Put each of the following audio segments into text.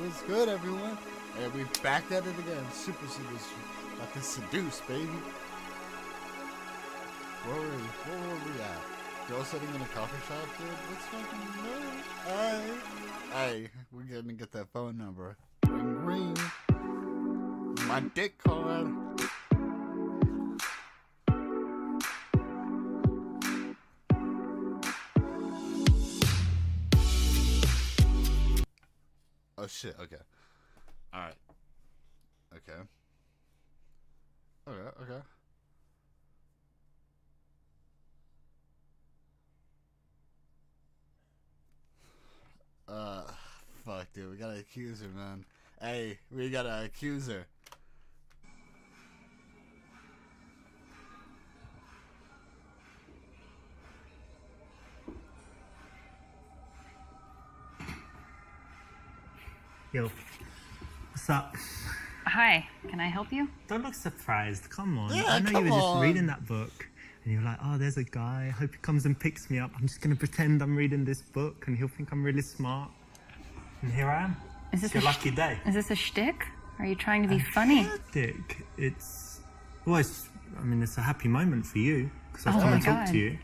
What's good, everyone? And we back at it again. Super Seducer. About to seduce, baby. Where were we at? Girl sitting in a coffee shop, dude? Let's fucking know. Hey, we're gonna get that phone number. Ring, ring. My dick card. Oh shit, okay. Alright. Okay. Okay. Fuck, dude. We got an accuser, man. Hey, we got an accuser. Yo, what's up? Hi, can I help you? Don't look surprised. Come on. Yeah, I know come you were just on. reading that book and you're like, oh, there's a guy. I hope he comes and picks me up. I'm just going to pretend I'm reading this book and he'll think I'm really smart. And here I am. Is this It's your lucky day. Is this a shtick? Are you trying to be funny? Dick, it's a happy moment for you because I've Oh come my and talked God. to you.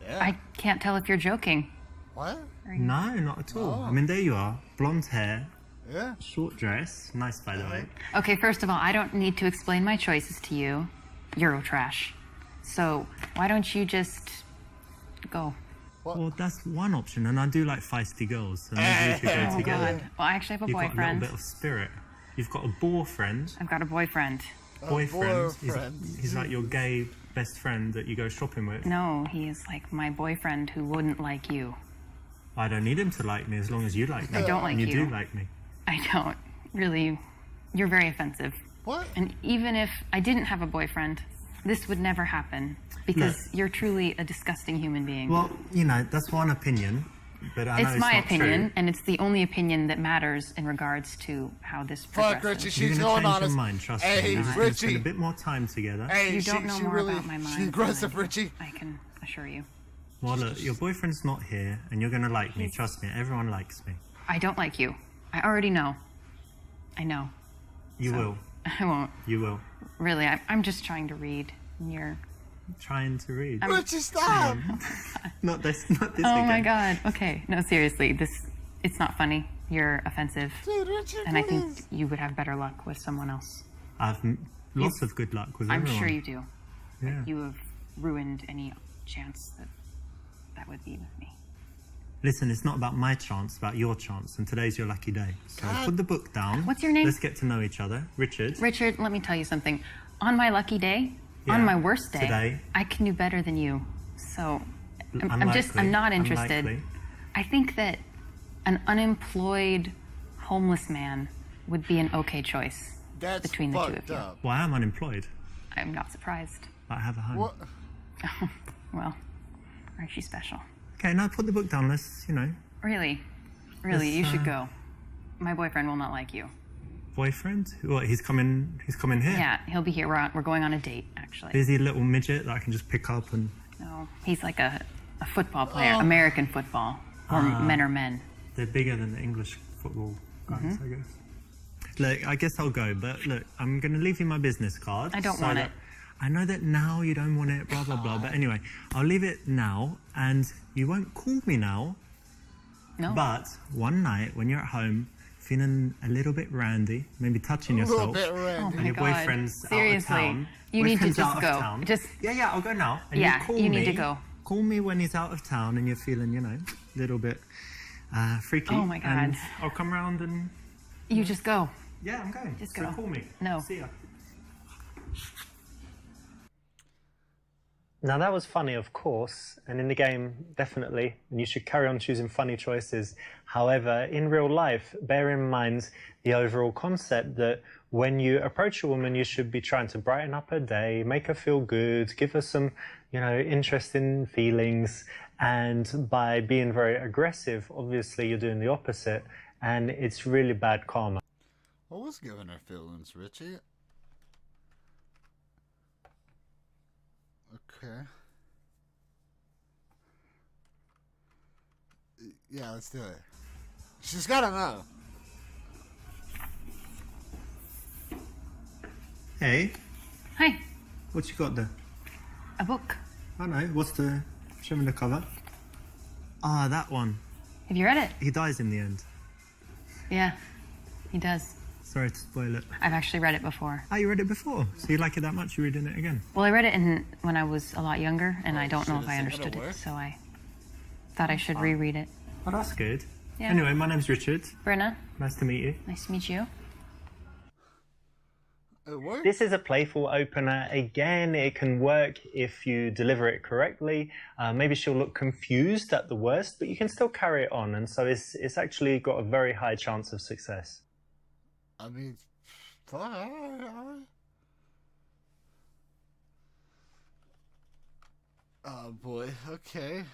Yeah. I can't tell if you're joking. What? No, not at all. Oh. I mean, there you are. Blonde hair, Yeah. short dress. Nice, by the way. Okay, first of all, I don't need to explain my choices to you. Eurotrash. So why don't you just go? What? Well, that's one option, and I do like feisty girls, so maybe we could go Oh together. God. Well, I actually have a You've got a boyfriend. little bit of spirit. You've got a boyfriend. I've got a boyfriend. Boyfriend. boyfriend. He's like your gay best friend that you go shopping with. No, he is like my boyfriend who wouldn't like you. I don't need him to like me as long as you like me. I don't like and you you. do like me. I don't. Really, you're very offensive. What? And even if I didn't have a boyfriend, this would never happen because Look. you're truly a disgusting human being. Well, that's one opinion, but I know It's it's my not opinion, true. and it's the only opinion that matters in regards to how this Fuck, progresses. Richie, You're she's going to going change on your us. mind, trust Hey, me. We're just going to spend Richie. a bit more time together. Hey, You she, don't know she more really, about my mind. She's aggressive, than I do. Richie. I can assure you. Well, look, your boyfriend's not here, and you're going to like me. Trust me, everyone likes me. I don't like you. I already know. I know. You will. I won't. You will. Really, I'm just trying to read. And you're... Trying to read. Richie, stop! Not this Oh again. my God. Okay. No, seriously. It's not funny. You're offensive. Dude, Richie, And I please. think you would have better luck with someone else. I've lots of good luck with I'm everyone. sure you do. Yeah. You have ruined any chance that would be with me. Listen, it's not about my chance, it's about your chance, and today's your lucky day. So put the book down. What's your name? Let's get to know each other. Richard. Richard, let me tell you something. On my lucky day, on Yeah, my worst day, today. I can do better than you. So I'm Unlikely, not interested. unlikely. I think that an unemployed homeless man would be an okay choice That's between the two fucked of you. up. Well, I am unemployed, I'm not surprised. but I have a home. What? Well, aren't you special? Okay, now put the book down. Let's, Really, Let's, you should go. My boyfriend will not like you. boyfriend? What, he's coming here? Yeah, he'll be here. We're going on a date, actually. Is he a little midget that I can just pick up and... No, he's like a football player, American football, or men are men. They're bigger than the English football guys, I guess. Look, I guess I'll go, but look, I'm going to leave you my business card. I don't want it. I know that now you don't want it, blah, blah, blah, but anyway, I'll leave it now, and you won't call me now, No. but one night when you're at home, feeling a little bit randy, maybe touching A little yourself, bit Oh randy. my and your God. boyfriend's Seriously, out of town. you need to Boyfriend's just out go. of town. Just Yeah, I'll go now. And Yeah, you call you me, need to go. Call me when he's out of town and you're feeling, a little bit freaky. Oh my God. And I'll come round and... you just go. Yeah, I'm going. Just So go. call me. No. See ya. Now that was funny, of course, and in the game, definitely, and you should carry on choosing funny choices. However, in real life, bear in mind the overall concept that when you approach a woman, you should be trying to brighten up her day, make her feel good, give her some, interesting feelings, and by being very aggressive, obviously you're doing the opposite, and it's really bad karma. What was giving her feelings, Richie? Okay. Yeah, let's do it. She's gotta know. Hey, Hi. what you got there? A book. I know. Show me the cover. Ah, that one. Have you read it? He dies in the end. Yeah, he does. Sorry to spoil it. I've actually read it before. Oh, you read it before? So you like it that much, you're reading it again? Well, I read it when I was a lot younger, and I don't know if I is it understood gonna it, work? so I thought I should reread it. Oh, that's good. Yeah. Anyway, my name's Richard. Brenna, Nice to meet you. nice to meet you. It worked? This is a playful opener. Again, it can work if you deliver it correctly. Maybe she'll look confused at the worst, but you can still carry it on. And so it's actually got a very high chance of success. I mean, oh boy, okay.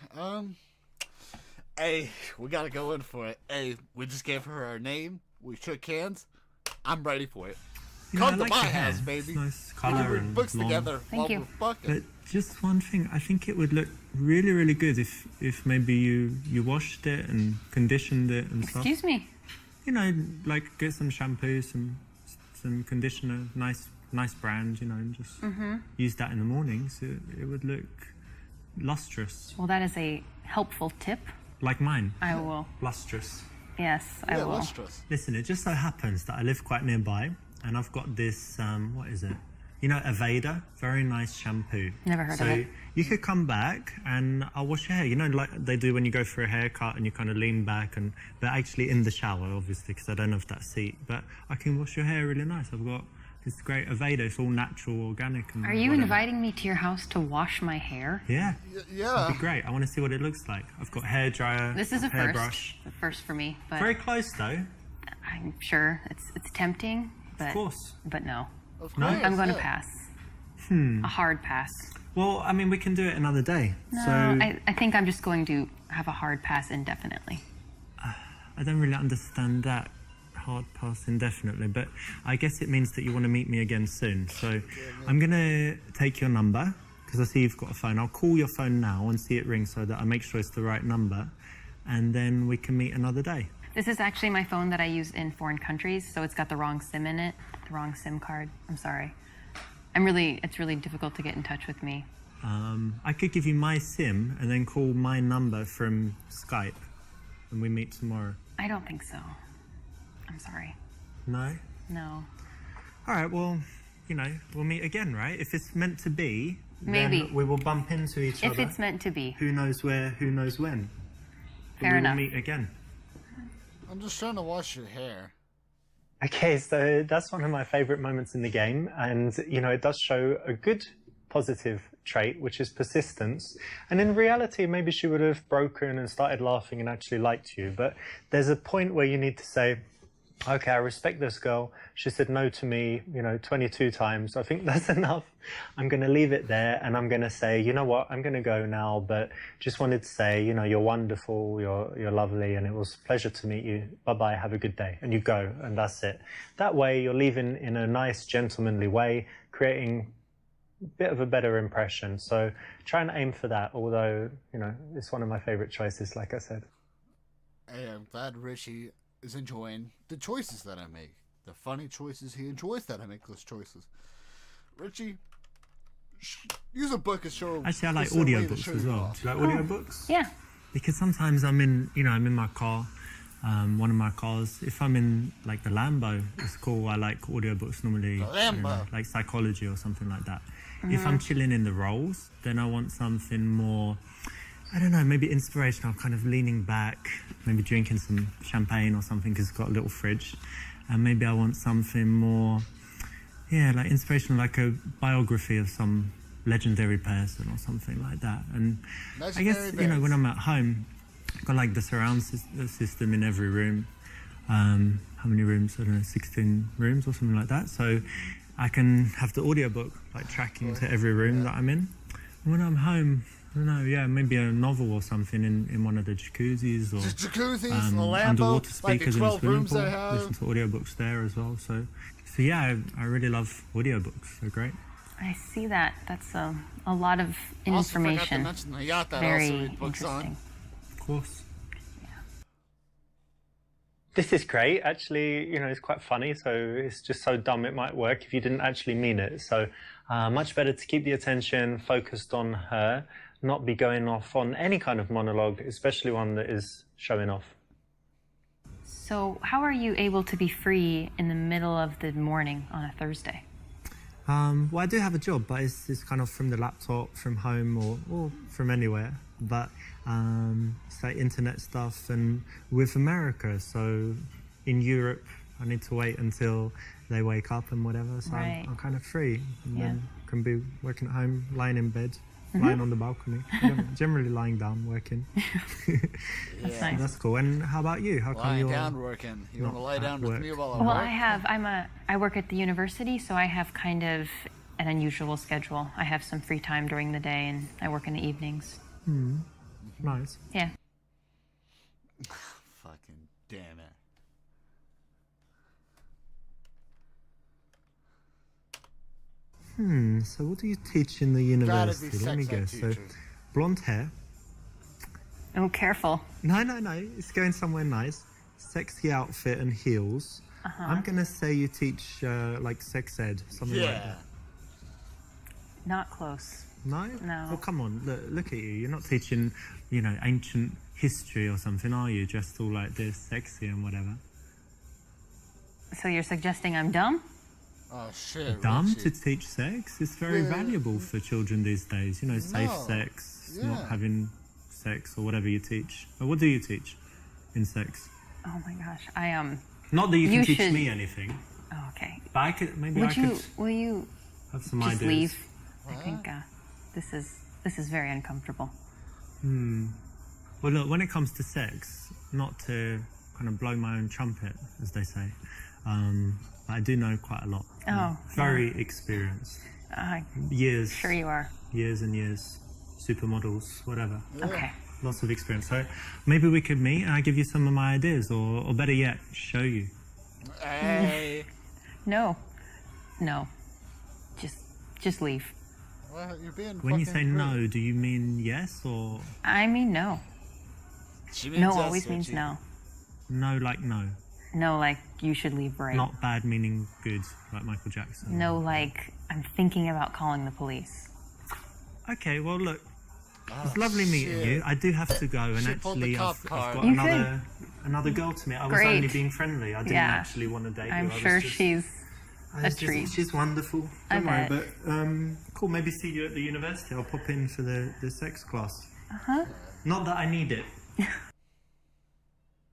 Hey, we gotta go in for it. Hey, we just gave her our name. We shook hands. I'm ready for it. Come to my house, baby. Nice We colour can read and books long. together Thank while you. we're fucking. But just one thing, I think it would look really, really good if maybe you washed it and conditioned it and stuff. Excuse me. You know, like get some shampoo, some conditioner, nice brand, you know, and just use that in the morning, so it would look lustrous, Well, that is a helpful tip. like mine. I will. Lustrous. Yes, I Yeah, will. lustrous. Listen, it just so happens that I live quite nearby, and I've got this what is it? You know, Aveda, very nice shampoo. Never heard so of it. you could come back and I'll wash your hair. You know, like they do when you go for a haircut and you kind of lean back, but actually in the shower, obviously, because I don't have that seat. But I can wash your hair really nice. I've got this great Aveda. It's all natural, organic. And Are you whatever. inviting me to your house to wash my hair? Yeah, Yeah. it'd be great. I want to see what it looks like. I've got hair dryer. This is a first. hairbrush. A first for me, but Very close though. I'm sure it's tempting. But, Of course. But no. Of No? course, I'm going to yeah. pass. A hard pass. Well, I mean, we can do it another day. No, so I think I'm just going to have a hard pass indefinitely. I don't really understand that hard pass indefinitely, but I guess it means that you want to meet me again soon. So I'm going to take your number because I see you've got a phone. I'll call your phone now and see it ring so that I make sure it's the right number, and then we can meet another day. This is actually my phone that I use in foreign countries, so it's got the wrong SIM in it, the wrong SIM card. I'm sorry. It's really difficult to get in touch with me. I could give you my SIM and then call my number from Skype, and we meet tomorrow. I don't think so. I'm sorry. No? No. All right, well, you know, we'll meet again, right? If it's meant to be, Maybe. then we will bump into each If other. it's meant to be. Who knows where, who knows when. But Fair we enough. will meet again. I'm just trying to wash your hair. Okay, so that's one of my favorite moments in the game, and you know, it does show a good positive trait, which is persistence. And in reality, maybe she would have broken and started laughing and actually liked you, but there's a point where you need to say, okay, I respect this girl. She said no to me, 22 times. I think that's enough. I'm going to leave it there, and I'm going to say, you know what, I'm going to go now, but just wanted to say, you're wonderful, you're lovely, and it was a pleasure to meet you. Bye-bye, have a good day. And you go, and that's it. That way, you're leaving in a nice, gentlemanly way, creating a bit of a better impression. So try and aim for that, although, it's one of my favorite choices, like I said. Hey, I'm glad Richie is enjoying the choices that I make. The funny choices. He enjoys that I make those choices. Richie, use a book and show. Actually, I like just a way to audiobooks show as you well. off. Do you like audiobooks? Yeah. Because sometimes I'm in my car, one of my cars. If I'm in like the Lambo, it's cool. I like audiobooks normally. The Lambo. Like psychology or something like that. If I'm chilling in the Rolls, then I want something more, I don't know, maybe inspirational, kind of leaning back, maybe drinking some champagne or something because it's got a little fridge. And maybe I want something more, like inspirational, like a biography of some legendary person or something like that. And I guess, Legendary bands. when I'm at home, I've got like the surround system in every room. How many rooms? I don't know, 16 rooms or something like that. So I can have the audiobook like tracking to every room that I'm in. And when I'm home, I don't know, maybe a novel or something in one of the jacuzzis or Just jacuzzis, the Lambo, underwater like the speakers 12 in the rooms swimming they pool. have. Listen to audiobooks there as well. So yeah, I really love audiobooks. They're great. I see that. That's a lot of Also forgot to information. mention the yacht that I Very also read books interesting. on. Of course. This is great. Actually, it's quite funny. So it's just so dumb it might work if you didn't actually mean it. So much better to keep the attention focused on her, not be going off on any kind of monologue, especially one that is showing off. So, how are you able to be free in the middle of the morning on a Thursday? Well, I do have a job, but it's kind of from the laptop, from home, or from anywhere. But it's like internet stuff, and with America, so in Europe, I need to wait until they wake up and whatever. So Right. I'm kind of free, and Yeah. then can be working at home, lying in bed, lying on the balcony, generally lying down working. That's nice. That's cool. And how about you? How come Lying you're down working. You want to not lie at down with work? me while I Well, work? I work at the university, so I have kind of an unusual schedule. I have some free time during the day, and I work in the evenings. nice? Yeah. Fucking damn it. So what do you teach in the Gotta be university? Let me sex ed guess. So teachers. blonde hair. Oh, careful. No. It's going somewhere nice. Sexy outfit and heels. I'm gonna say you teach like sex ed, something like Yeah. that. Not close. No? No. Well, come on. Look at you. You're not teaching, ancient history or something, are you? Dressed all like this, sexy and whatever. So you're suggesting I'm dumb? Oh, shit. Dumb Richie. to teach sex? It's very valuable for children these days. Safe No. sex, Yeah. not having sex or whatever you teach. Or what do you teach in sex? Oh my gosh. Not that you can You teach should- me anything, Oh, okay. but I could maybe Will you have some just ideas. leave? I think this is very uncomfortable. Well, look, when it comes to sex, not to kind of blow my own trumpet, as they say, but I do know quite a lot. Oh, Very experienced. Years. Sure you are. Years and years. Supermodels, whatever. Okay. Lots of experience. So maybe we could meet and I give you some of my ideas, or better yet, show you. Hey. No. Just leave. Well, you're being When you say fucking no, rude. do you mean yes or I mean no. She means No yes, always means Richie. no. no like no? No, like you should leave right. Not bad meaning good, like Michael Jackson. No, like I'm thinking about calling the police. Okay, well look, Oh, it's lovely meeting shit. you. I do have to go, and She pulled the actually cop I've card. got You another girl to meet. I was Great. only being friendly. I didn't Yeah. actually want to date you. I'm I was sure just- she's I a was just- treat. She's wonderful. I Don't worry, bet. but cool. Maybe see you at the university. I'll pop in for the sex class. Uh-huh. Not that I need it.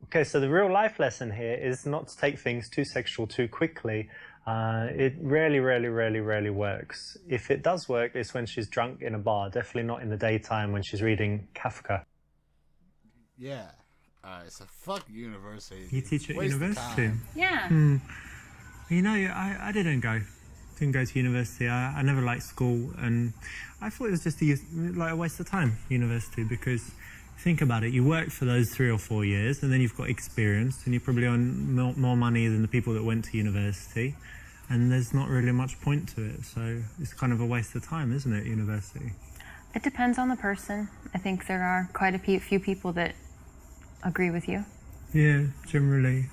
Okay, so the real life lesson here is not to take things too sexual too quickly. It rarely works. If it does work, it's when she's drunk in a bar, definitely not in the daytime when she's reading Kafka. Yeah. Alright, so fuck university. You teach at Waste of university. time. Yeah. I didn't go to university. I never liked school, and I thought it was just a waste of time, university, because think about it, you work for those 3 or 4 years, and then you've got experience, and you probably earn more money than the people that went to university, and there's not really much point to it, so it's kind of a waste of time, isn't it, university? It depends on the person. I think there are quite a few people that agree with you. Yeah, generally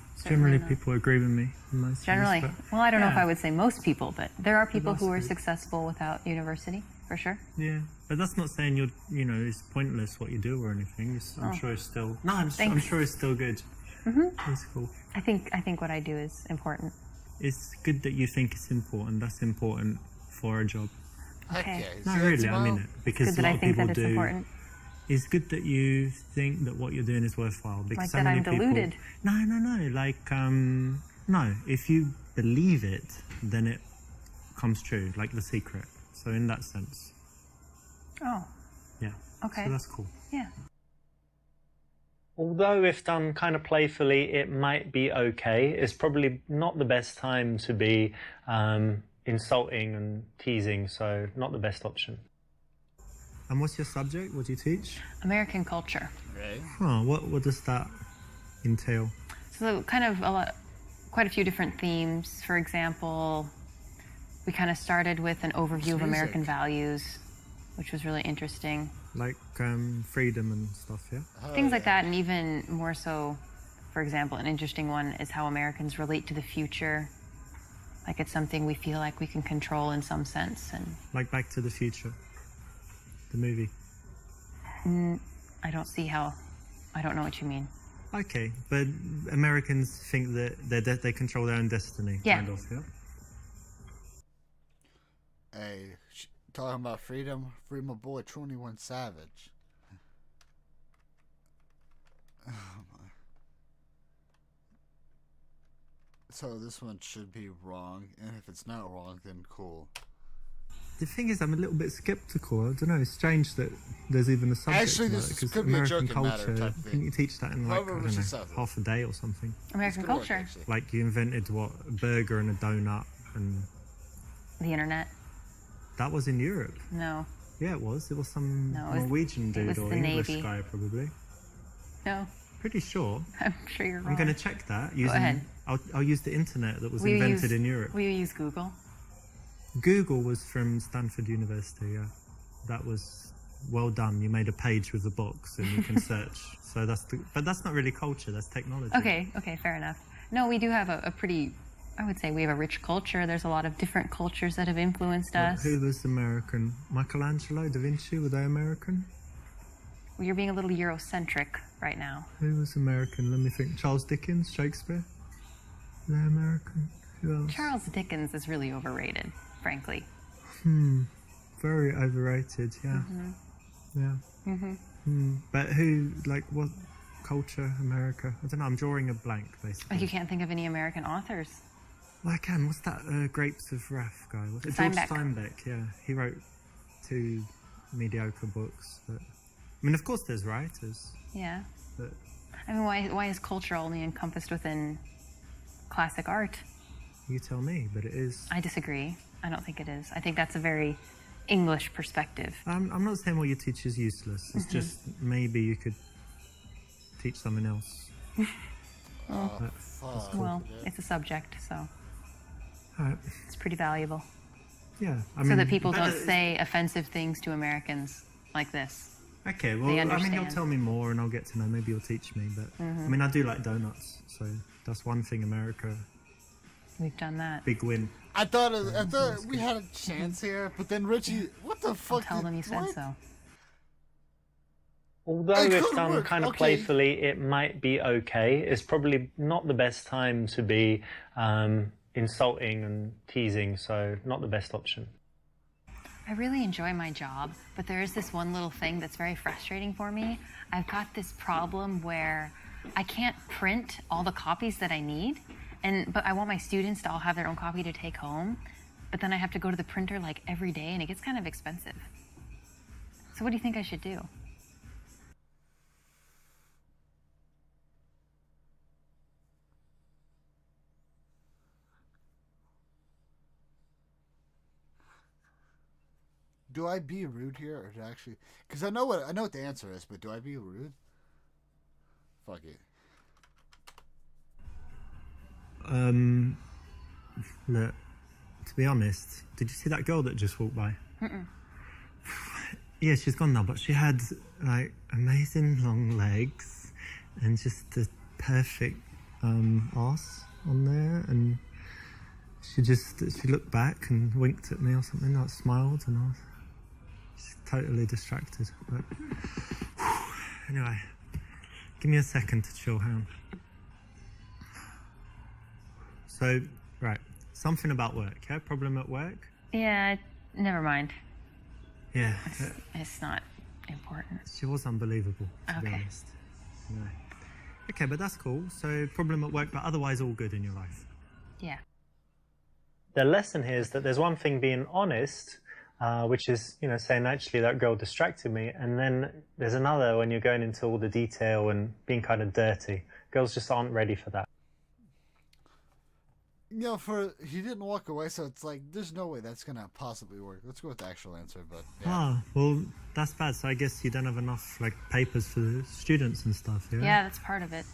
not. people agree with me in most things, Generally. but Well, I don't know if yeah. I would say most people, but there are people who are most people. successful without university, for sure. Yeah, but that's not saying it's pointless what you do or anything. I'm sure it's still. No, I'm Thanks. sure it's still good. It's cool. I think what I do is important. It's good that you think it's important. That's important for a job. Heck Okay. yeah. No, See that really, I mean smile? it because Good a that lot I of think people that it's do. important. It's good that you think that what you're doing is worthwhile because Like so that many I'm deluded. people. No. Like no, if you believe it, then it comes true. Like The Secret. So in that sense, Oh, yeah. okay. So that's cool. Yeah. Although if done kind of playfully, it might be okay. It's probably not the best time to be insulting and teasing, so not the best option. And what's your subject? What do you teach? American culture. Right. Oh, what does that entail? So kind of quite a few different themes. For example, we kind of started with an overview of American Music. values, which was really interesting. Like freedom and stuff, yeah? Things like that, and even more so For example, an interesting one is how Americans relate to the future. Like it's something we feel like we can control in some sense. And Like Back to the Future, the movie. I don't see how. I don't know what you mean. Okay, but Americans think that they control their own destiny. Yeah. Kind of, yeah. Hey, talking about freedom, free my boy 21 Savage. Oh my. So this one should be wrong, and if it's not wrong, then cool. The thing is, I'm a little bit skeptical. I don't know. It's strange that there's even a subject. Actually, to this that, 'cause could be a American joking matter culture. type Couldn't thing. you teach that in like However, I we should don't solve know, it. half a day or something? American This could work, culture. actually. Like you invented what, a burger and a donut, and The internet. that was in Europe. No. Yeah, it was. It was some No, it was- Norwegian it dude was or the English Navy. guy, probably. No. Pretty sure. I'm sure you're wrong. I'm going to check that. Using, ahead. I'll use the internet that was Will you invented use- in Europe. Will you use Google? Google was from Stanford University, yeah. That was well done. You made a page with a box and you can search. So but that's not really culture, that's technology. Okay, fair enough. No, we do have a pretty, I would say we have a rich culture. There's a lot of different cultures that have influenced us. Who was American? Michelangelo, Da Vinci, were they American? Well, you're being a little Eurocentric right now. Who was American? Let me think. Charles Dickens, Shakespeare? They're American. Who else? Charles Dickens is really overrated, frankly. Very overrated, yeah. But who, like, what culture, America? I don't know, I'm drawing a blank, basically. Like you can't think of any American authors. Well, I can. What's that Grapes of Wrath guy? What's it? Steinbeck. George Steinbeck, yeah. He wrote 2 mediocre books. But I mean, of course there's writers. Yeah. But I mean, why is culture only encompassed within classic art? you tell me, but it is. I disagree. I don't think it is. I think that's a very English perspective. I'm not saying what you teach is useless. It's just maybe you could teach something else. Fuck. Well, it's a subject, so All right. it's pretty valuable. Yeah. I So mean, that people don't but- say offensive things to Americans like this. Okay, well, They I mean, you'll understand. tell me more and I'll get to know. Maybe you'll teach me. But I mean, I do like donuts, so that's one thing. America, We've done that. big win. I thought we had a chance here, but then Richie, what the I'll fuck? tell them you said what? so. Although It it's could done work, kind of okay. playfully, it might be okay. It's probably not the best time to be insulting and teasing, so not the best option. I really enjoy my job, but there is this one little thing that's very frustrating for me. I've got this problem where I can't print all the copies that I need, but I want my students to all have their own copy to take home, but then I have to go to the printer like every day and it gets kind of expensive. So what do you think I should do? Do I be rude here, or do I actually? Because I know what the answer is, but do I be rude? Fuck it. Look, to be honest, did you see that girl that just walked by? Yeah, she's gone now, but she had like amazing long legs and just the perfect arse on there, and she looked back and winked at me or something, like smiled, and I was just totally distracted. But anyway, give me a second to chill. Hang on. So, right, something about work, yeah? Problem at work? Yeah, never mind. Yeah, It's not important. she was unbelievable, to be Okay. honest. Anyway. Okay, but that's cool. So, problem at work, but otherwise all good in your life. Yeah. The lesson here is that there's one thing being honest, which is, saying actually that girl distracted me. And then there's another when you're going into all the detail and being kind of dirty. Girls just aren't ready for that. He didn't walk away, so it's like there's no way that's gonna possibly work. Let's go with the actual answer, but yeah. Ah, well, that's bad. So I guess you don't have enough papers for the students and stuff, yeah? Yeah, that's part of it.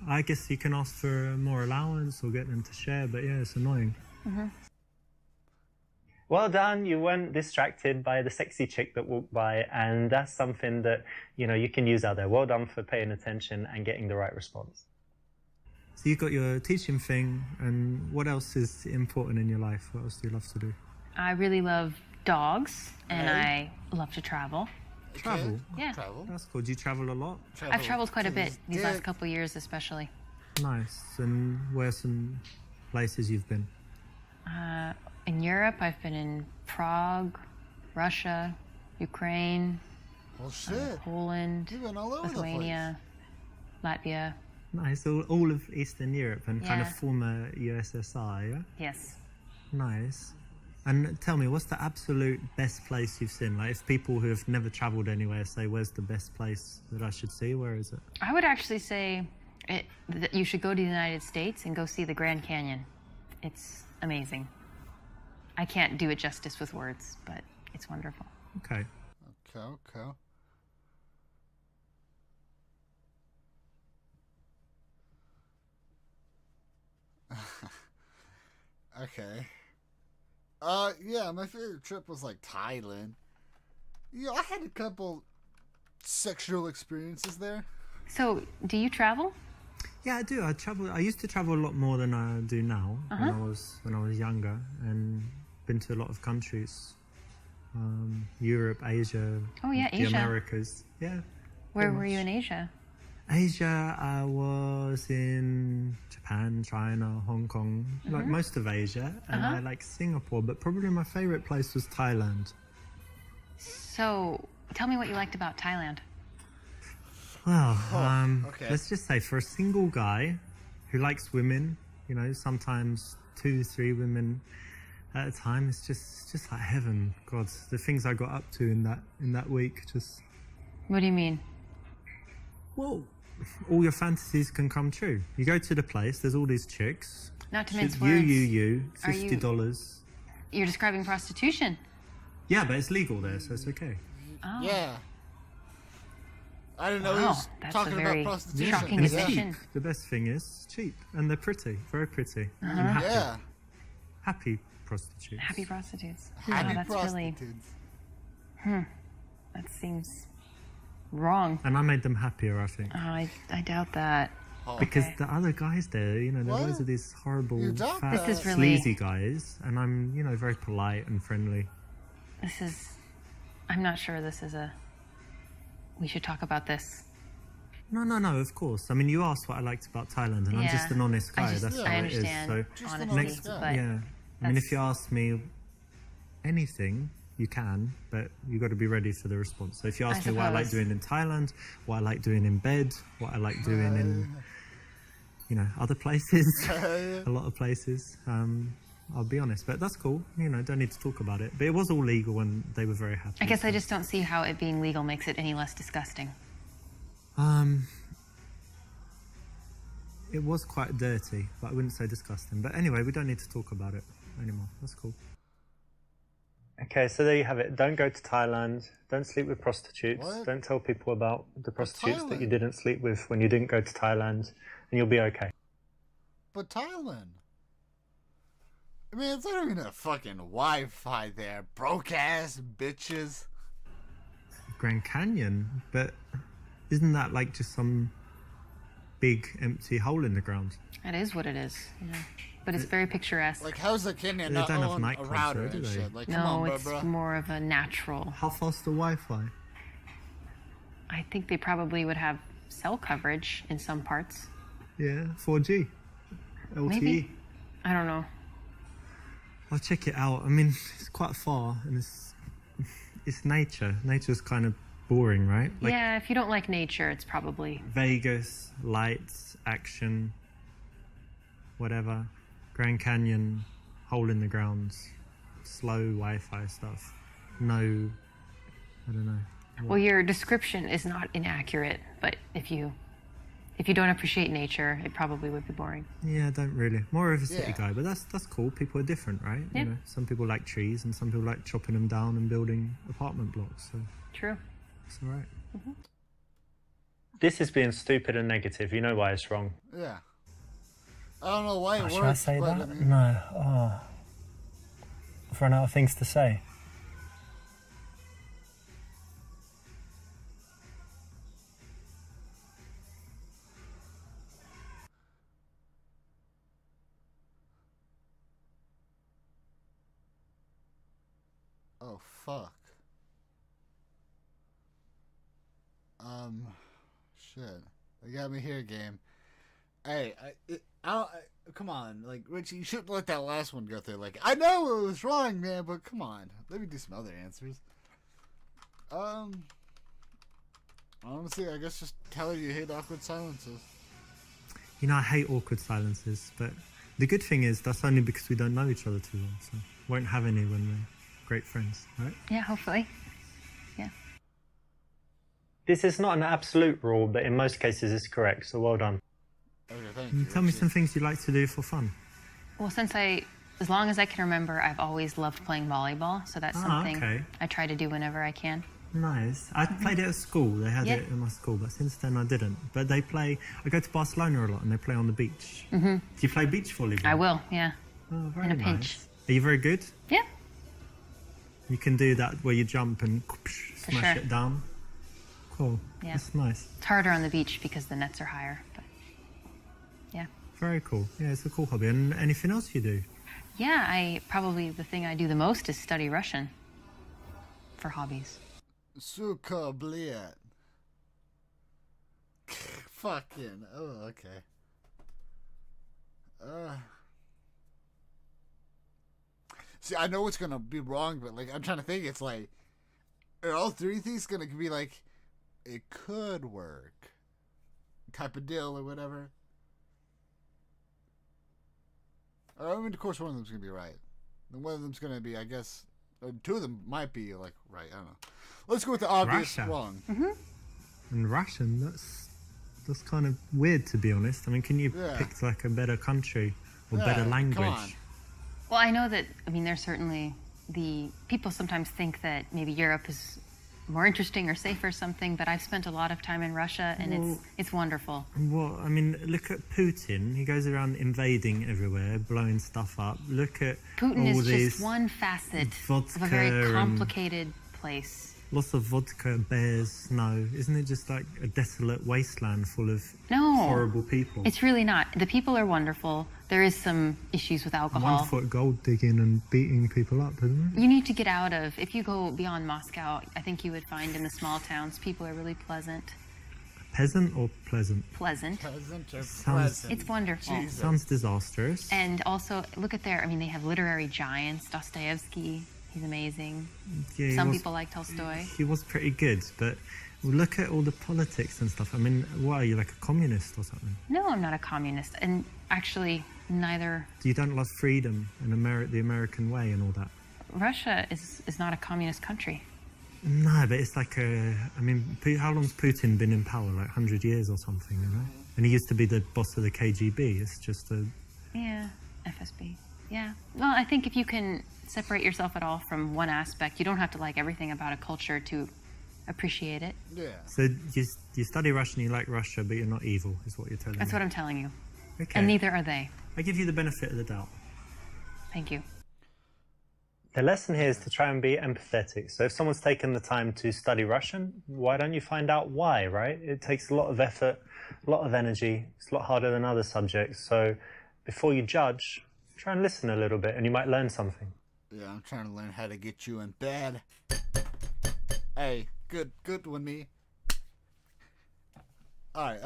I guess you can ask for more allowance or get them to share, but yeah, it's annoying. Well done, you weren't distracted by the sexy chick that walked by, and that's something that, you can use out there. Well done for paying attention and getting the right response. So you've got your teaching thing, and what else is important in your life? What else do you love to do? I really love dogs, and Right. I love to travel. Travel. Okay. Yeah. Travel. That's cool. Do you travel a lot? I've traveled quite a bit these Dick. last couple of years, especially. Nice. And where are some places you've been? In Europe, I've been in Prague, Russia, Ukraine, Well, shit. Poland, You've been all over Lithuania, Latvia. Nice. All of Eastern Europe and kind of Yeah. former USSR, yeah? Yes. Nice. And tell me, what's the absolute best place you've seen? Like, if people who have never travelled anywhere say, where's the best place that I should see, where is it? I would actually say that you should go to the United States and go see the Grand Canyon. It's amazing. I can't do it justice with words, but it's wonderful. Okay. place. Okay. Okay. Yeah, my favorite trip was like Thailand. Yeah, I had a couple sexual experiences there. So, do you travel? Yeah, I do. I travel. I used to travel a lot more than I do now. When I was younger, and been to a lot of countries, Europe, Asia, Oh, yeah, the Asia. Americas. Yeah. Where were you in Asia? Asia, I was in Japan, China, Hong Kong, like most of Asia, and I like Singapore, but probably my favorite place was Thailand. So, tell me what you liked about Thailand. Well, okay. let's just say for a single guy who likes women, you know, sometimes 2, 3 women at a time, it's just like heaven. God, the things I got up to in that week, just, What do you mean? well, all your fantasies can come true. You go to the place, there's all these chicks. Not to mince You, words. Are you- $50. You're describing prostitution. Yeah, but it's legal there, so it's okay. Oh. Yeah. I didn't know he Wow, was that's talking a about very prostitution. shocking And it's yeah. admission. cheap. The best thing is cheap, and they're pretty, very pretty, and Uh-huh. happy. Yeah. Happy prostitutes. Happy prostitutes. Happy Oh, that's really, prostitutes. that seems wrong. And I made them happier, I think. Oh, I doubt that. Because Okay. the other guys there, you know, there What? are loads of these horrible, You don't fat, know. This is really- sleazy guys, and I'm, you know, very polite and friendly. I'm not sure this is we should talk about this. No, of course. I mean, you asked what I liked about Thailand, and I'm Yeah. just an honest guy. That's I how understand it is. So, Just an honesty, honest guy. but yeah. I mean, if that's- you ask me anything, you can, but you got to be ready for the response. So if you ask me what I like suppose. doing in Thailand, what I like doing in bed, what I like doing in, you know, other places, a lot of places, I'll be honest. But that's cool. You know, don't need to talk about it. But it was all legal, and they were very happy. I guess I so- just don't see how it being legal makes it any less disgusting. It was quite dirty, but I wouldn't say disgusting. But anyway, we don't need to talk about it anymore. That's cool. Okay, so there you have it. Don't go to Thailand. Don't sleep with prostitutes. What? Don't tell people about the prostitutes that you Thailand? didn't sleep with when you didn't go to Thailand, and you'll be okay. But Thailand. I mean, it's not even a fucking Wi-Fi there. Broke ass bitches. Grand Canyon, but isn't that like just some big empty hole in the ground? That is what it is. Yeah. But it's very picturesque. Like, how's a Kenya They not don't have own a nightclubs router there, do and they? shit? Like, come no, on, it's bro. more of a natural. How fast the Wi-Fi? I think they probably would have cell coverage in some parts. Yeah, 4G, LTE. Maybe. I don't know. I'll check it out. I mean, it's quite far, and it's nature. Nature's kind of boring, right? Like Yeah, if you don't like nature, it's probably. Vegas, lights, action, whatever. Grand Canyon, hole in the ground, slow Wi-Fi stuff. No, I don't know. Well, your description is not inaccurate, but if you don't appreciate nature, it probably would be boring. Yeah, I don't really. More of a city Yeah. guy, but that's cool. People are different, right? Yeah. You know, some people like trees, and some people like chopping them down and building apartment blocks. So True. it's all right. This is being stupid and negative. You know why it's wrong. Yeah. I don't know why it works, Should I say but that? I mean, No. Oh. I've run out of things to say. Oh, fuck. Shit. You got me here, game. Hey, come on. Like, Richie, you shouldn't let that last one go through. Like, I know it was wrong, man, but come on. Let me do some other answers. Honestly, I guess just tell her you hate awkward silences. You know, I hate awkward silences, but the good thing is that's only because we don't know each other too well, so won't have any when we're great friends, right? Yeah, hopefully. Yeah. This is not an absolute rule, but in most cases it's correct, so well done. Okay, thank you. Tell me some things you like to do for fun. Well, as long as I can remember, I've always loved playing volleyball, so that's something I try to do whenever I can. Nice. I played it at school. They had it in my school, but since then I didn't. But I go to Barcelona a lot and they play on the beach. Mm-hmm. Do you play beach volleyball? I will, yeah. Oh, very in a nice. pinch. Are you very good? Yeah. You can do that where you jump and smash it down? Cool. Yeah. That's nice. It's harder on the beach because the nets are higher, but yeah. Very cool. Yeah, it's a cool hobby. And anything else you do? Yeah, the thing I do the most is study Russian for hobbies. Suka bliet. Fucking. Oh, okay. See, I know it's gonna be wrong, but like I'm trying to think. It's like, are all three things gonna be like, it could work, type of deal or whatever? I mean, of course, one of them's gonna be right. And one of them's gonna be, I guess, or two of them might be like right. I don't know. Let's go with the obvious wrong. Mm-hmm. And Russian, that's kind of weird, to be honest. I mean, can you pick like a better country or better language? Come on. Well, I know that, there's certainly people sometimes think that maybe Europe is more interesting or safe or something, but I've spent a lot of time in Russia and it's wonderful. Well, I mean, look at Putin. He goes around invading everywhere, blowing stuff up. Look at Putin all is these just one facet of a vodka very complicated place. Lots of vodka, bears, snow. Isn't it just like a desolate wasteland full of No, horrible people? It's really not. The people are wonderful. There is some issues with alcohol. 1 foot gold digging and beating people up, isn't it? You need to get out of, if you go beyond Moscow, I think you would find in the small towns, people are really pleasant. Peasant or pleasant? Pleasant. Peasant or pleasant? It's wonderful. Jesus. Sounds disastrous. And also, look at they have literary giants. Dostoevsky, he's amazing. Yeah, Some people like Tolstoy. He was pretty good, but look at all the politics and stuff. I mean, what, are you like a communist or something? No, I'm not a communist. And actually, neither... You don't love freedom and the American way and all that? Russia is not a communist country. No, but it's like how long's Putin been in power? Like 100 years or something, you know? And he used to be the boss of the KGB. It's just a... Yeah, FSB. Yeah. Well, I think if you can separate yourself at all from one aspect, you don't have to like everything about a culture to appreciate it. Yeah. So you study Russian, you like Russia, but you're not evil, is what you're telling me. That's what I'm telling you. Okay. And neither are they. I give you the benefit of the doubt. Thank you. The lesson here is to try and be empathetic. So if someone's taken the time to study Russian, why don't you find out why, right? It takes a lot of effort, a lot of energy. It's a lot harder than other subjects. So before you judge, try and listen a little bit and you might learn something. Yeah, I'm trying to learn how to get you in bed. Hey, good one, me. Alright,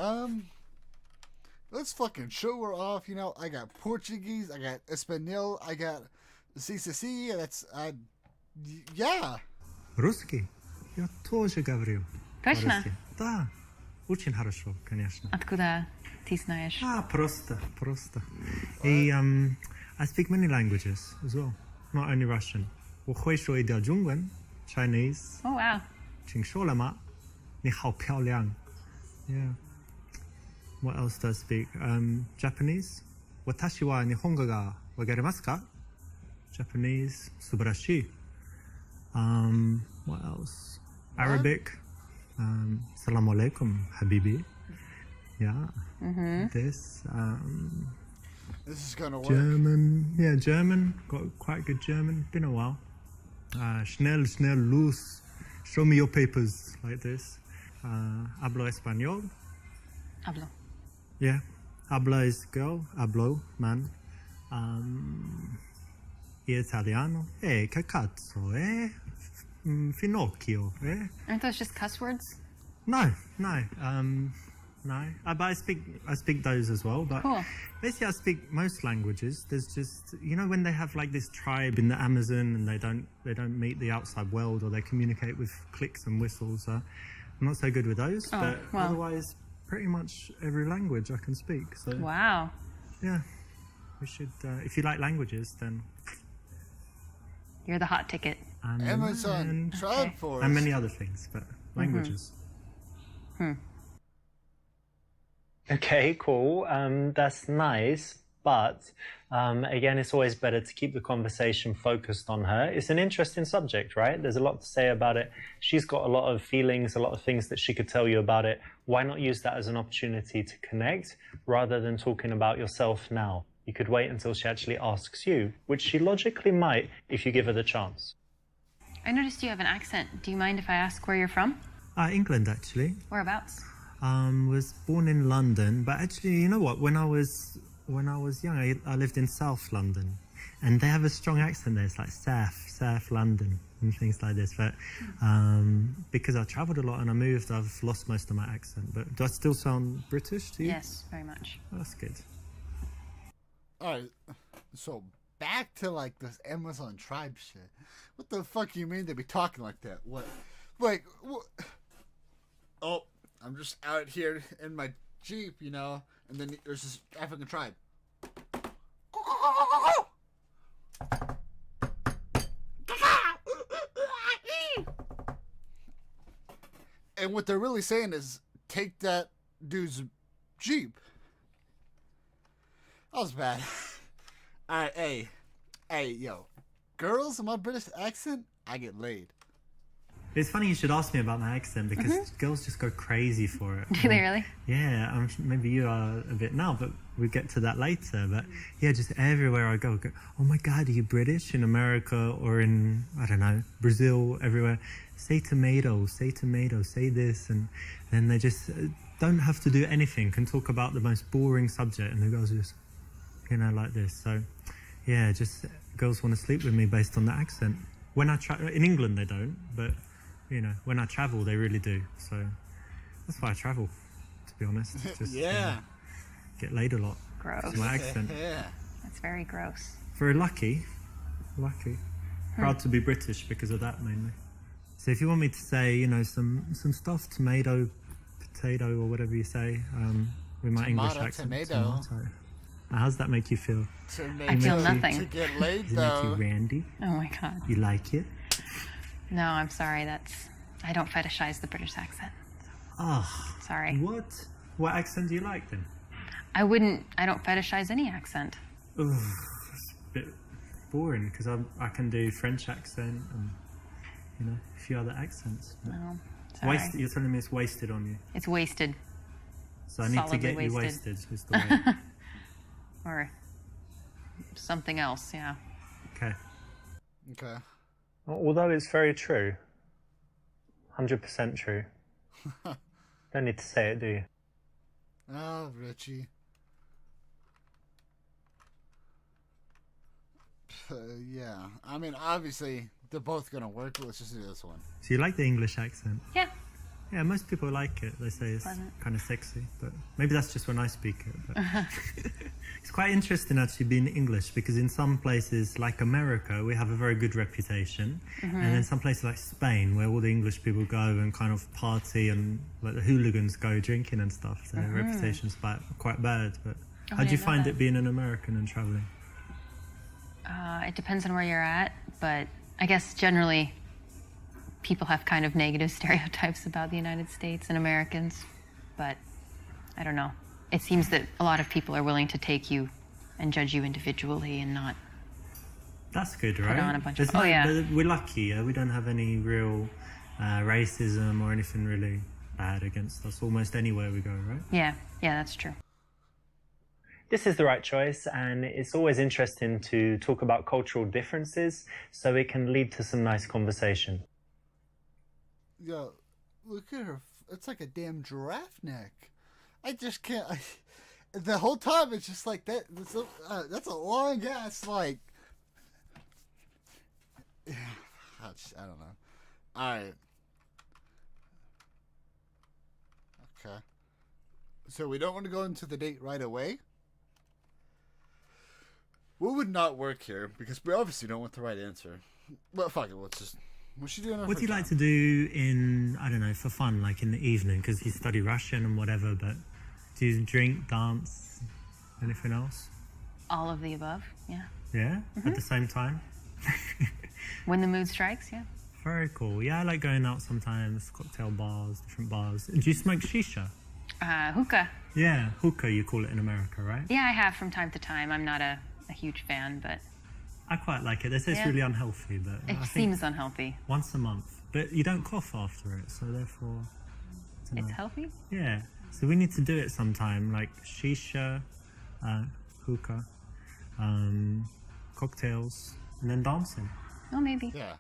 let's fucking show her off, you know. I got Portuguese, I got Espanol, I got CCC, that's, yeah. Русский? Я тоже говорю. Точно? Да. Очень хорошо, конечно. Откуда ты знаешь? Просто. I speak many languages as well, not only Russian. 我会说一点中文 Chinese. Oh, wow. 请说了吗? 你好漂亮. Yeah. What else do I speak? Japanese. 私は日本語がわかりますか? Japanese. 素晴らしい. What else? Arabic. Salam alaikum, habibi. Yeah. Mm-hmm. This is gonna work. German. Yeah, German. Got quite good German. Been a while. Schnell, los. Show me your papers, like this. Hablo español. Hablo. Yeah. Habla is girl. Hablo, man. Italiano. Che cazzo, Finocchio, eh? Aren't those just cuss words? No. No. But I speak those as well. But Cool. basically, I speak most languages. There's just, when they have like this tribe in the Amazon and they don't meet the outside world, or they communicate with clicks and whistles. I'm not so good with those. But otherwise, pretty much every language I can speak. So Wow. yeah, we should. If you like languages, then You're the hot ticket. Amazon Tribe Force. and many other things, but languages. Okay, cool. That's nice. But again, it's always better to keep the conversation focused on her. It's an interesting subject, right? There's a lot to say about it. She's got a lot of feelings, a lot of things that she could tell you about it. Why not use that as an opportunity to connect rather than talking about yourself now? You could wait until she actually asks you, which she logically might if you give her the chance. I noticed you have an accent. Do you mind if I ask where you're from? England, actually. Whereabouts? Was born in London, but actually, you know what? When I was young, I lived in South London, and they have a strong accent there. It's like South London and things like this. But because I travelled a lot and I moved, I've lost most of my accent. But do I still sound British to you? Yes, very much. Oh, that's good. All right, so back to like this Amazon Tribe shit. What the fuck you mean they be talking like that? What? Like, what? Oh, I'm just out here in my Jeep, and then there's this African tribe. And what they're really saying is, take that dude's Jeep. That was bad. Alright, hey, yo. Girls in my British accent, I get laid. It's funny you should ask me about my accent because girls just go crazy for it. Do they really? Yeah, maybe you are a bit now, but we'll get to that later. But yeah, just everywhere I go, oh my God, are you British? In America or in, I don't know, Brazil, everywhere. Say tomato, say this. And then they just don't have to do anything, can talk about the most boring subject. And the girls are just, like this. So yeah, just girls want to sleep with me based on the accent. When I in England, they don't, but when I travel, they really do. So that's why I travel, to be honest. Just get laid a lot. Gross. It's my accent. Yeah. That's very gross. Very lucky. Proud to be British because of that mainly. So if you want me to say, some stuff, tomato, potato, or whatever you say, with my English accent. Tomato. How's that make you feel? I feel nothing. To get laid, Does it make you though. randy? Oh my God. You like it? No, I'm sorry. I don't fetishize the British accent. Ah. Sorry. What? What accent do you like then? I don't fetishize any accent. Ugh, it's a bit boring because I can do French accent and a few other accents. No, sorry. You're telling me it's wasted on you. It's wasted. So I need to Solidly get you wasted. wasted. Is the way. Or something else, yeah. Okay. Okay. Although it's very true. 100% true. Don't need to say it, do you? Oh, Richie. Yeah. I mean, obviously, they're both going to work, but let's just do this one. So you like the English accent? Yeah. Yeah, most people like it. They say it's Pleasant. kind of sexy, but maybe that's just when I speak it. But it's quite interesting actually being English because in some places like America, we have a very good reputation. And then some places like Spain, where all the English people go and kind of party and like the hooligans go drinking and stuff. So their reputation's quite bad. But Oh, how I do you didn't know find that. it being an American and traveling? It depends on where you're at, but I guess generally people have kind of negative stereotypes about the United States and Americans, but I don't know. It seems that a lot of people are willing to take you and judge you individually and not. That's good, right? on a bunch of- There's yeah. We're lucky, yeah? We don't have any real racism or anything really bad against us almost anywhere we go, right? Yeah, that's true. This is the right choice, and it's always interesting to talk about cultural differences so it can lead to some nice conversation. Yo, look at her. It's like a damn giraffe neck. I just can't. The whole time it's just like that. That's a long ass like. I don't know. Alright. Okay. So we don't want to go into the date right away? What would not work here? Because we obviously don't want the right answer. Well, fuck it. Let's just... What's she doing? What do you like to do in, I don't know, for fun, like in the evening? Because you study Russian and whatever, but do you drink, dance, anything else? All of the above, yeah. Yeah? At the same time? When the mood strikes, yeah. Very cool. Yeah, I like going out sometimes, cocktail bars, different bars. Do you smoke shisha? Hookah. Yeah, hookah you call it in America, right? Yeah, I have from time to time. I'm not a huge fan, but... I quite like it. They say it's really unhealthy, but It I think seems unhealthy. once a month. But you don't cough after it, so therefore... I don't It's know. healthy? Yeah. So we need to do it sometime, like shisha, hookah, cocktails, and then dancing. Oh, maybe. Yeah.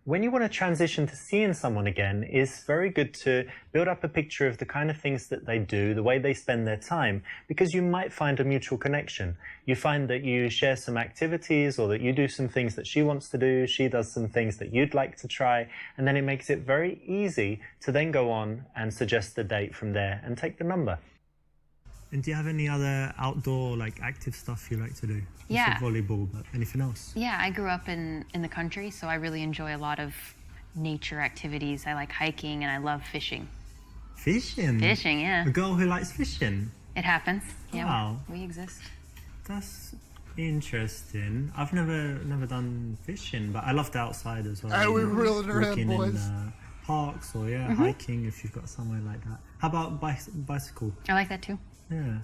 When you want to transition to seeing someone again, it's very good to build up a picture of the kind of things that they do, the way they spend their time, because you might find a mutual connection. You find that you share some activities, or that you do some things that she wants to do, she does some things that you'd like to try, and then it makes it very easy to then go on and suggest the date from there and take the number. And do you have any other outdoor, like, active stuff you like to do? You Yeah. said volleyball, but anything else? Yeah, I grew up in the country, so I really enjoy a lot of nature activities. I like hiking and I love fishing. Fishing? Fishing, yeah. A girl who likes fishing? It happens. Yeah, Wow. we exist. That's interesting. I've never done fishing, but I love the outside as well. Hey, you we're know, reeling her in, walking boys. Parks or hiking if you've got somewhere like that. How about bicycle? I like that too. Yeah.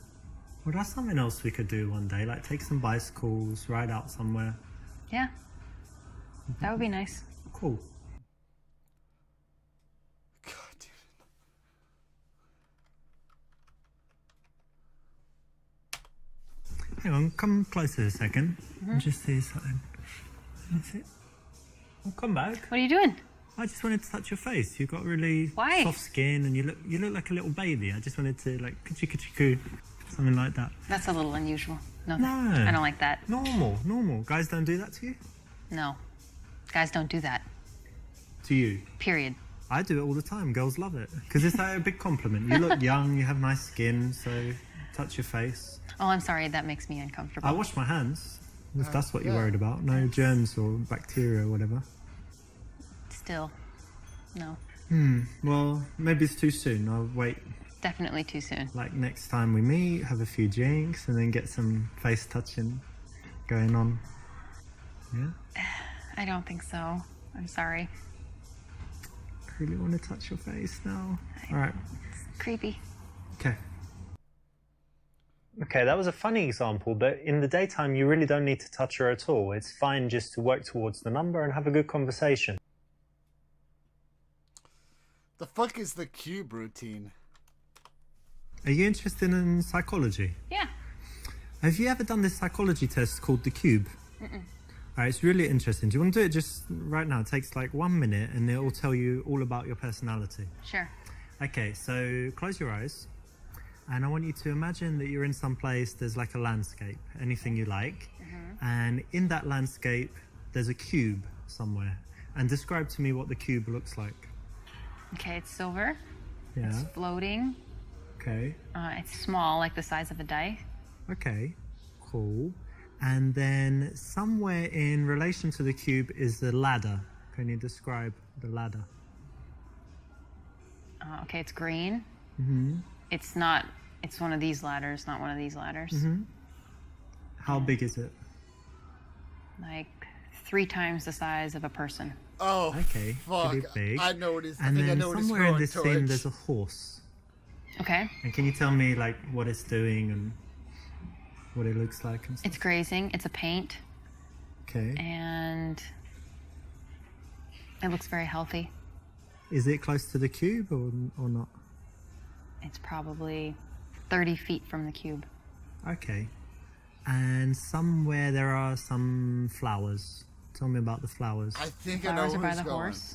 Well, that's something else we could do one day. Like take some bicycles, ride out somewhere. Yeah. That would be nice. Cool. God damn Hang on, come closer a second. Just see something. That's it. Well, come back. What are you doing? I just wanted to touch your face. You've got really Why? soft skin, and you look like a little baby. I just wanted to like coo, something like that. That's a little unusual. No, No. I don't like that. Normal. Guys don't do that to you. No. Guys don't do that. To you. Period. I do it all the time. Girls love it because it's like a big compliment. You look young. You have nice skin. So touch your face. Oh, I'm sorry. That makes me uncomfortable. I wash my hands. If that's what you're yeah. worried about. No germs or bacteria or whatever. Still. No. Well, maybe it's too soon. I'll wait. Definitely too soon. Like next time we meet, have a few drinks, and then get some face touching going on. Yeah? I don't think so. I'm sorry. I really want to touch your face now. Alright. Creepy. Okay. Okay, that was a funny example, but in the daytime you really don't need to touch her at all. It's fine just to work towards the number and have a good conversation. The fuck is the cube routine? Are you interested in psychology? Yeah. Have you ever done this psychology test called the cube? Alright, it's really interesting. Do you want to do it just right now? It takes like 1 minute and it will tell you all about your personality. Sure. Okay, so close your eyes. And I want you to imagine that you're in some place, there's like a landscape, anything you like. And in that landscape, there's a cube somewhere. And describe to me what the cube looks like. Okay, it's silver. Yeah, It's floating. okay, It's small, like the size of a die. okay, cool. And then somewhere in relation to the cube is the ladder. Can you describe the ladder? Okay, it's green. It's not. It's one of these ladders, not one of these ladders. How big is it? Like 3 times the size of a person. Oh, Okay, fuck. pretty big. I know what he's. I And think I then know what he's somewhere in going this towards. scene there's a horse. Okay. And can you tell me like what it's doing and what it looks like and stuff? It's grazing. It's a paint, Okay. and it looks very healthy. Is it close to the cube or not? It's probably 30 feet from the cube. Okay. And somewhere there are some flowers. Tell me about the flowers. I think I know Flowers where are by he's the going. horse.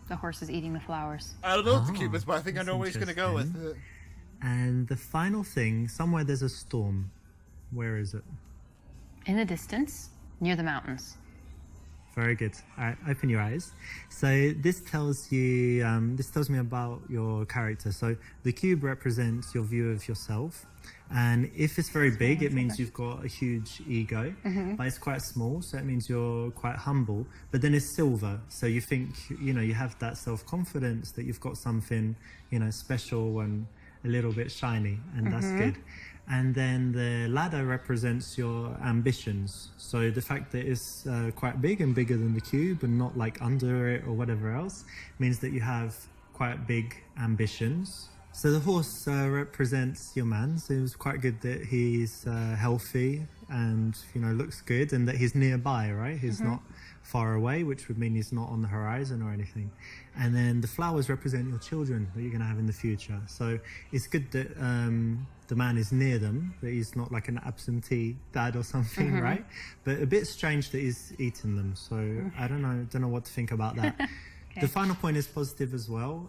The horse is eating the flowers. I don't know what the Oh, cube is, but I think I know that's where he's gonna go with it. And the final thing, somewhere there's a storm. Where is it? In the distance, near the mountains. Very good. All right, open your eyes. So this tells you, this tells me about your character. So the cube represents your view of yourself. And if it's very big, it means you've got a huge ego, but it's quite small, so it means you're quite humble. But then it's silver, so you think, you know, you have that self-confidence that you've got something, you know, special and a little bit shiny, and that's good. And then the ladder represents your ambitions. So the fact that it's quite big and bigger than the cube and not like under it or whatever else means that you have quite big ambitions. So the horse represents your man. So it was quite good that he's healthy and, you know, looks good, and that he's nearby, right? He's not far away, which would mean he's not on the horizon or anything. And then the flowers represent your children that you're going to have in the future. So it's good that the man is near them, that he's not like an absentee dad or something, right? But a bit strange that he's eating them. So I don't know what to think about that. The final point is positive as well.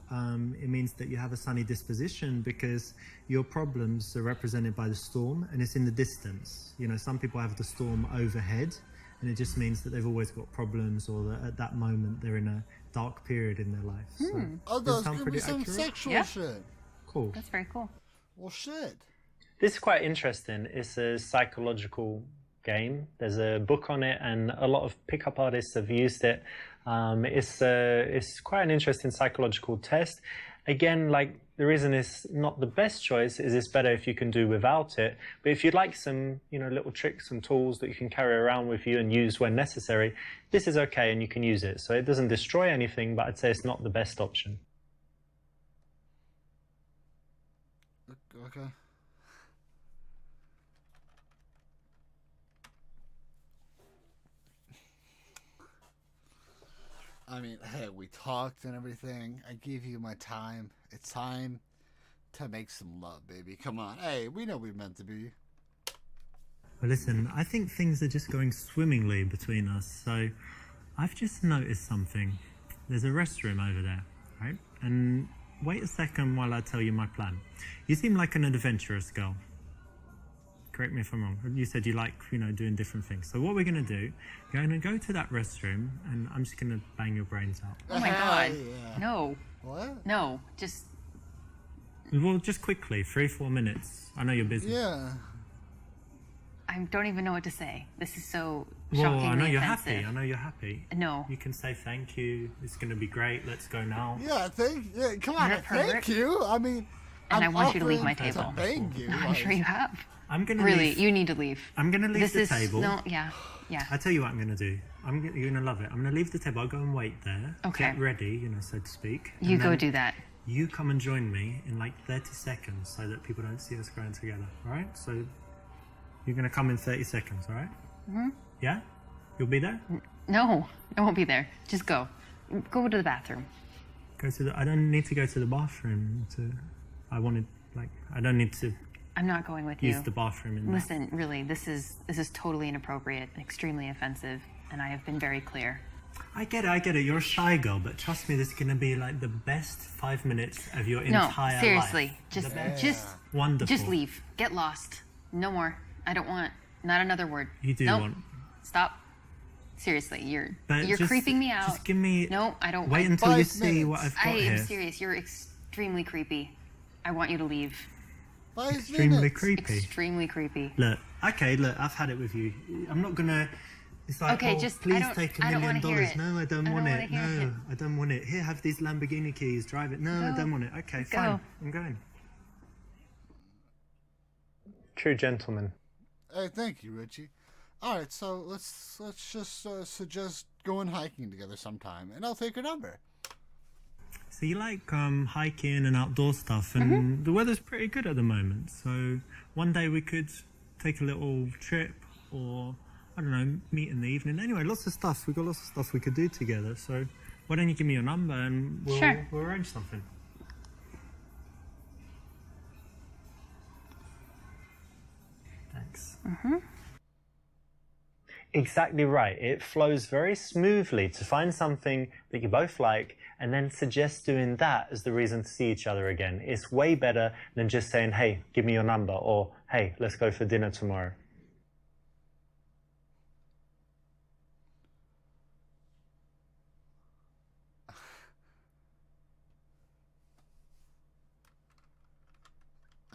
It means that you have a sunny disposition because your problems are represented by the storm, and it's in the distance. You know, some people have the storm overhead, and it just means that they've always got problems, or that at that moment they're in a dark period in their life. So Oh, those could be some accurate? sexual shit. Cool. That's very cool. Well, shit. This is quite interesting. It's a psychological game. There's a book on it, and a lot of pickup artists have used it. It's quite an interesting psychological test. Again, like, the reason it's not the best choice is it's better if you can do without it. But if you'd like some, you know, little tricks and tools that you can carry around with you and use when necessary, this is okay and you can use it. So it doesn't destroy anything, but I'd say it's not the best option. Okay. I mean, hey, we talked and everything. I gave you my time. It's time to make some love, baby. Come on. Hey, we know we're meant to be. Well, listen, I think things are just going swimmingly between us. So I've just noticed something. There's a restroom over there, right? And wait a second while I tell you my plan. You seem like an adventurous girl. Correct me if I'm wrong. You said you like, you know, doing different things. So what we're going to do, you're going to go to that restroom, and I'm just going to bang your brains out. Oh my God. Yeah. No. What? No. Just. Well, just quickly, 3-4 minutes. I know you're busy. Yeah. I don't even know what to say. This is so Well, shockingly I know you're offensive. happy. I know you're happy. No. You can say thank you. It's going to be great. Let's go now. Yeah, come on. You're a Thank pervert. you. I mean, And I'm I want you to leave offering my table. Thank you. I'm sure you have. I'm going to Really, leave. you need to leave. I'm going to leave This the is table. no. Yeah. Yeah. I tell you what I'm going to do. You're going to love it. I'm going to leave the table. I'll go and wait there. Okay. Get ready, you know, so to speak. You And go then do that. You come and join me in like 30 seconds so that people don't see us going together. All right? So you're going to come in 30 seconds, all right? Mm-hmm. Yeah? You'll be there? No, I won't be there. Just go. Go to the bathroom. I don't need to go to the bathroom I don't need to I'm not going with use you. the bathroom in that. Listen, really, this is totally inappropriate, extremely offensive, and I have been very clear. I get it. You're a shy girl, but trust me, this is going to be like the best 5 minutes of your No, entire seriously, life. just Wonderful. just leave. Get lost. No more. I don't want. Not another word. You do Nope. want. Stop. Seriously, you're Just- creeping me out. Just give me. No, I don't. Wait until you 5 see minutes. what I've got I here. am serious. You're extremely creepy. I want you to leave. 5 Extremely minutes. creepy. Extremely creepy. Look, I've had it with you. I'm not gonna. It's like, Okay, oh, just- I please don't- take $1 I don't million. wanna hear it. No, I don't I want don't it. wanna hear No, it. I don't want it. Here, have these Lamborghini keys. Drive it. No, I Go. don't want it. Okay, Go. fine. I'm going. True gentleman. Hey, thank you, Richie. All right, so let's just suggest going hiking together sometime, and I'll take your number. So you like hiking and outdoor stuff, and Mm-hmm. the weather's pretty good at the moment. So one day we could take a little trip, or I don't know, meet in the evening. Anyway, lots of stuff. We've got lots of stuff we could do together. So why don't you give me your number and Sure. we'll arrange something. Thanks. Exactly right. It flows very smoothly to find something that you both like and then suggest doing that as the reason to see each other again. It's way better than just saying, hey, give me your number, or hey, let's go for dinner tomorrow.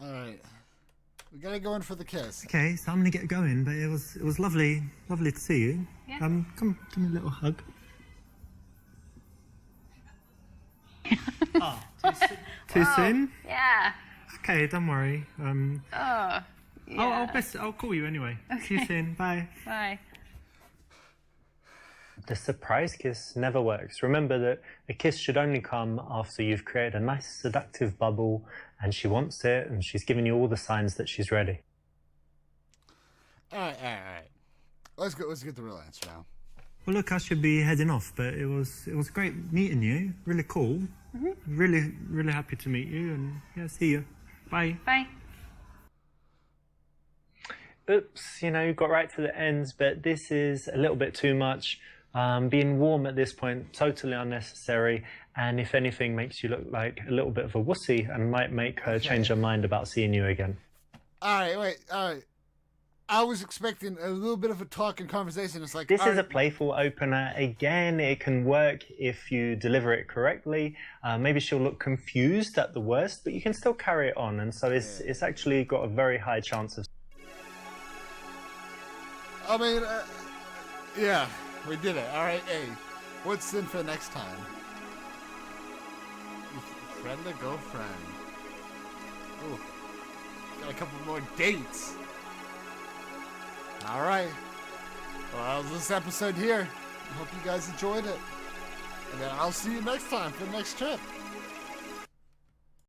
All right. We gotta go in for the kiss. Okay, so I'm gonna get going, but it was lovely to see you. Yeah. Come, give me a little hug. Too soon? Yeah. Okay, don't worry. Yeah. I'll call you anyway. Okay. See you soon. Bye. Bye. The surprise kiss never works. Remember that a kiss should only come after you've created a nice seductive bubble and she wants it and she's giving you all the signs that she's ready. All right. Let's get the real answer now. Well, look, I should be heading off, but it was great meeting you. Really cool. Mm-hmm. Really happy to meet you, and yeah, see you. Bye. Bye. Oops, you got right to the ends, but this is a little bit too much. Being warm at this point, totally unnecessary, and if anything, makes you look like a little bit of a wussy and might make her change her mind about seeing you again. All right. I was expecting a little bit of a talk and conversation. It's like this is a playful opener. Again, it can work if you deliver it correctly. Maybe she'll look confused at the worst, but you can still carry it on, and so it's actually got a very high chance of. I mean, yeah, we did it. All right, hey, what's in for next time? Friend or girlfriend? Ooh, got a couple more dates. All right. Well, this episode here. I hope you guys enjoyed it. And then I'll see you next time for the next trip.